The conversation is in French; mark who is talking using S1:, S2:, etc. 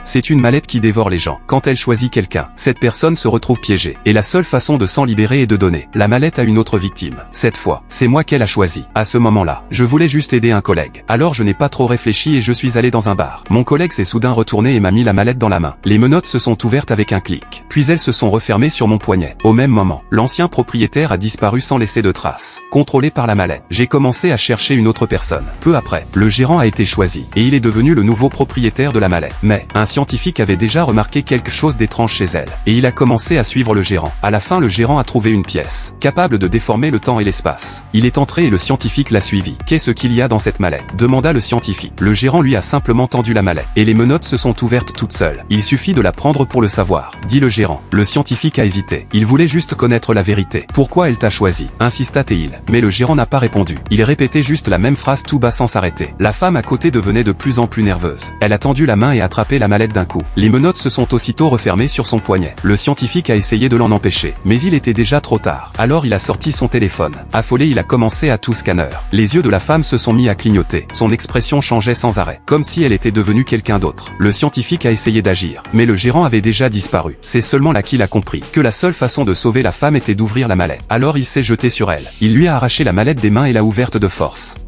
S1: C'est une mallette qui dévore les gens. Quand elle choisit quelqu'un, cette personne se retrouve piégée. Et la seule façon de s'en libérer est de donner la mallette à une autre victime. Cette fois, c'est moi qu'elle a choisi. À ce moment-là, je voulais juste aider un collègue. Alors je n'ai pas trop réfléchi et je suis allé dans un bar. Mon collègue s'est soudain retourné et m'a mis la mallette dans la main. Les menottes se sont ouvertes avec un clic. Puis elles se sont refermées sur mon poignet. Au même moment, l'ancien propriétaire a disparu sans laisser de traces. Contrôlé par la mallette, j'ai commencé à chercher une autre personne. Peu après, le gérant a été choisi et il est devenu le nouveau propriétaire de la mallette. Mais un scientifique avait déjà remarqué quelque chose d'étrange chez elle et il a commencé à suivre le gérant. À la fin, le gérant a trouvé une pièce capable de déformer le temps et l'espace. Il est entré et le scientifique l'a suivi. Qu'est-ce qu'il y a dans cette mallette? Demanda le scientifique. Le gérant lui a simplement tendu la mallette et les menottes se sont ouvertes toutes seules. Il suffit de la prendre pour le savoir, dit le gérant. Le scientifique a hésité. Il voulait juste connaître la vérité. Pourquoi elle t'a choisi? Insista-t-il. Mais le gérant n'a pas répondu. Il répétait juste la même phrase tout bas sans s'arrêter. La femme à côté devenait de plus en plus nerveuse. Elle a tendu la main et attrapé la mallette d'un coup. Les menottes se sont aussitôt refermées sur son poignet. Le scientifique a essayé de l'en empêcher, mais il était déjà trop tard. Alors il a sorti son téléphone. Affolé, il a commencé à tout scanner. Les yeux de la femme se sont mis à clignoter. Son expression changeait sans arrêt, comme si elle était devenue quelqu'un d'autre. Le scientifique a essayé d'agir, mais le gérant avait déjà disparu. C'est seulement là qu'il a compris que la seule façon de sauver la femme était d'ouvrir la mallette. Alors il s'est jeté sur elle. Il lui a arraché la mallette des mains et l'a ouverte de force.